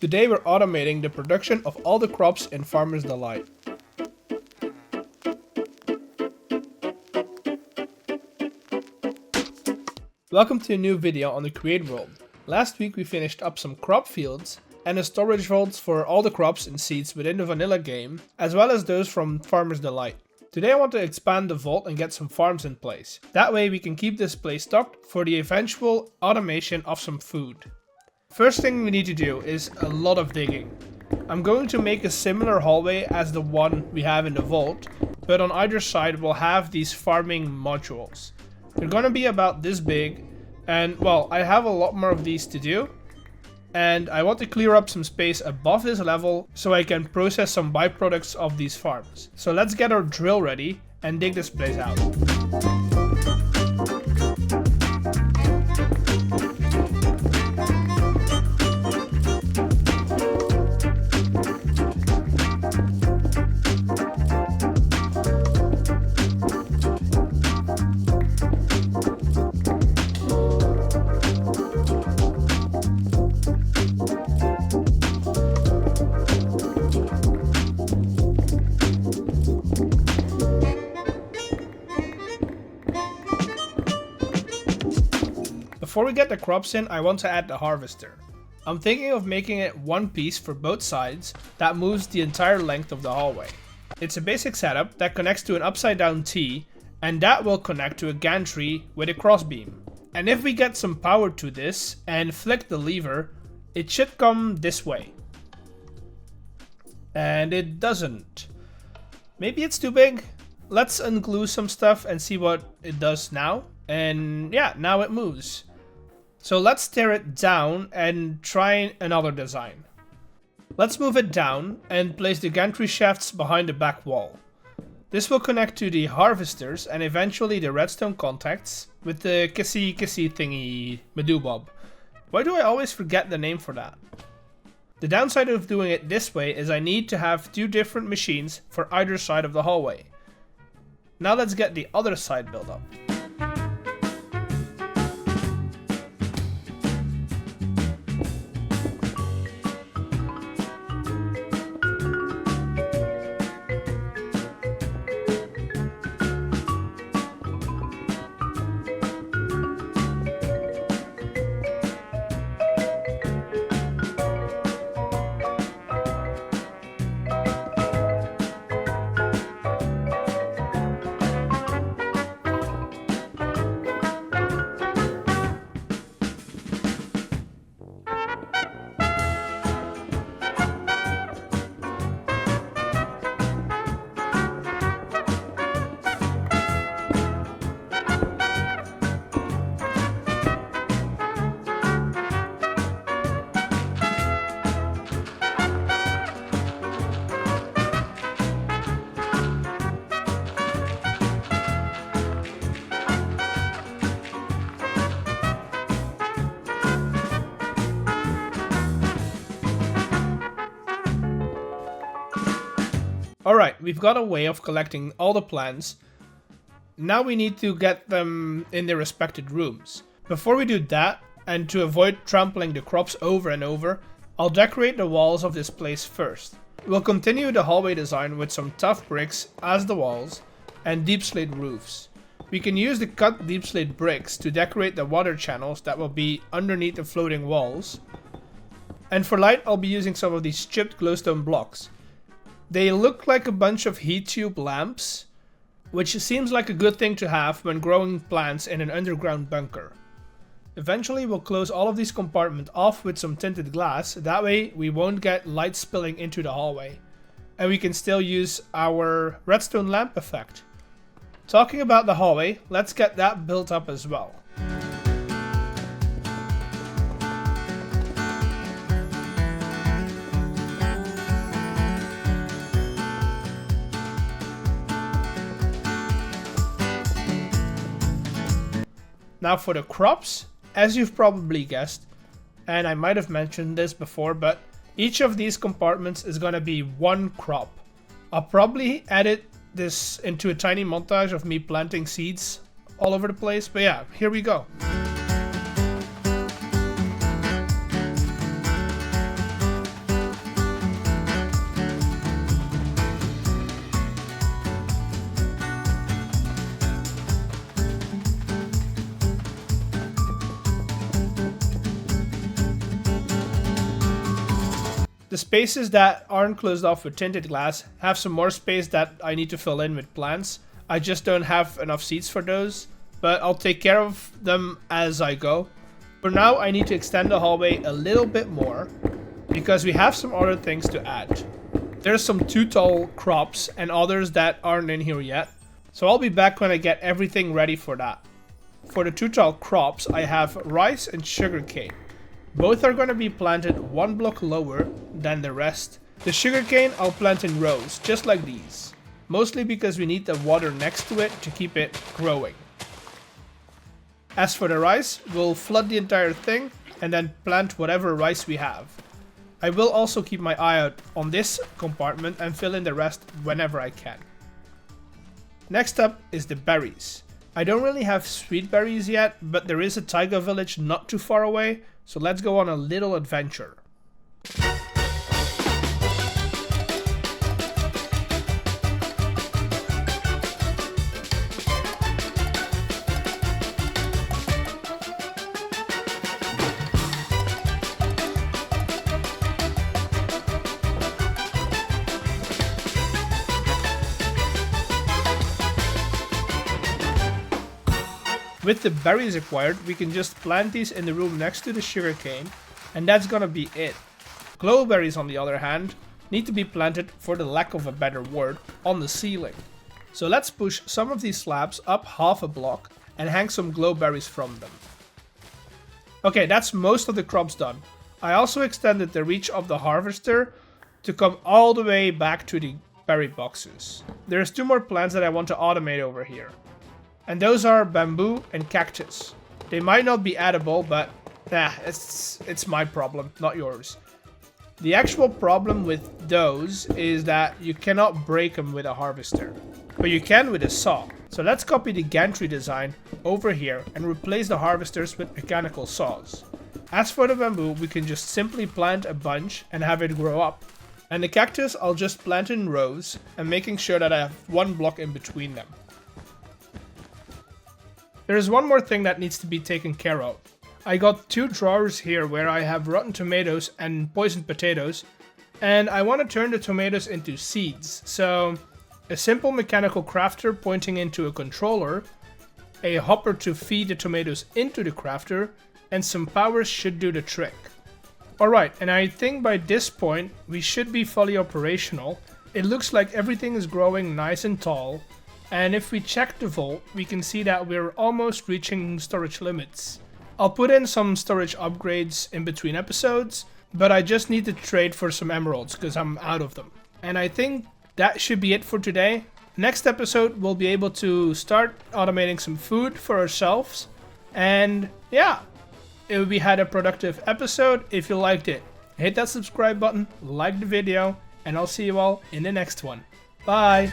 Today we're automating the production of all the crops in Farmer's Delight. Welcome to a new video on the Create world. Last week we finished up some crop fields and the storage vaults for all the crops and seeds within the vanilla game, as well as those from Farmer's Delight. Today I want to expand the vault and get some farms in place. That way we can keep this place stocked for the eventual automation of some food. First thing we need to do is a lot of digging. I'm going to make a similar hallway as the one we have in the vault, but on either side we'll have these farming modules. They're going to be about this big, and well, I have a lot more of these to do. And I want to clear up some space above this level so I can process some byproducts of these farms. So let's get our drill ready and dig this place out. Before we get the crops in, I want to add the harvester. I'm thinking of making it one piece for both sides that moves the entire length of the hallway. It's a basic setup that connects to an upside down T, and that will connect to a gantry with a crossbeam. And if we get some power to this and flick the lever, it should come this way. And it doesn't. Maybe it's too big? Let's unglue some stuff and see what it does now. And yeah, now it moves. So let's tear it down and try another design. Let's move it down and place the gantry shafts behind the back wall. This will connect to the harvesters and eventually the redstone contacts with the kissy thingy Medubob. Why do I always forget the name for that? The downside of doing it this way is I need to have two different machines for either side of the hallway. Now let's get the other side built up. Alright, we've got a way of collecting all the plants. Now we need to get them in their respected rooms. Before we do that, and to avoid trampling the crops over and over, I'll decorate the walls of this place first. We'll continue the hallway design with some tough bricks as the walls and deep slate roofs. We can use the cut deep slate bricks to decorate the water channels that will be underneath the floating walls. And for light, I'll be using some of these chipped glowstone blocks. They look like a bunch of heat tube lamps, which seems like a good thing to have when growing plants in an underground bunker. Eventually we'll close all of these compartments off with some tinted glass, that way we won't get light spilling into the hallway. And we can still use our redstone lamp effect. Talking about the hallway, let's get that built up as well. Now for the crops, as you've probably guessed, and I might have mentioned this before, but each of these compartments is going to be one crop. I'll probably edit this into a tiny montage of me planting seeds all over the place, but yeah, here we go. The spaces that aren't closed off with tinted glass have some more space that I need to fill in with plants. I just don't have enough seeds for those, but I'll take care of them as I go. For now, I need to extend the hallway a little bit more because we have some other things to add. There's some too tall crops and others that aren't in here yet, so I'll be back when I get everything ready for that. For the too tall crops, I have rice and sugarcane. Both are going to be planted one block lower than the rest. The sugarcane I'll plant in rows, just like these. Mostly because we need the water next to it to keep it growing. As for the rice, we'll flood the entire thing and then plant whatever rice we have. I will also keep my eye out on this compartment and fill in the rest whenever I can. Next up is the berries. I don't really have sweet berries yet, but there is a taiga village not too far away, so let's go on a little adventure. With the berries acquired, we can just plant these in the room next to the sugarcane, and that's gonna be it. Glowberries, on the other hand, need to be planted, for the lack of a better word, on the ceiling. So let's push some of these slabs up half a block and hang some glowberries from them. Okay, that's most of the crops done. I also extended the reach of the harvester to come all the way back to the berry boxes. There's 2 more plants that I want to automate over here. And those are bamboo and cactus. They might not be edible, but it's my problem, not yours. The actual problem with those is that you cannot break them with a harvester, but you can with a saw. So let's copy the gantry design over here and replace the harvesters with mechanical saws. As for the bamboo, we can just simply plant a bunch and have it grow up. And the cactus, I'll just plant in rows and making sure that I have 1 block in between them. There is one more thing that needs to be taken care of. I got 2 drawers here where I have rotten tomatoes and poisoned potatoes, and I want to turn the tomatoes into seeds. So a simple mechanical crafter pointing into a controller, a hopper to feed the tomatoes into the crafter, and some powers should do the trick. Alright, and I think by this point we should be fully operational. It looks like everything is growing nice and tall. And if we check the vault, we can see that we're almost reaching storage limits. I'll put in some storage upgrades in between episodes, but I just need to trade for some emeralds because I'm out of them. And I think that should be it for today. Next episode, we'll be able to start automating some food for ourselves. And yeah, we had a productive episode. If you liked it, hit that subscribe button, like the video, and I'll see you all in the next one. Bye!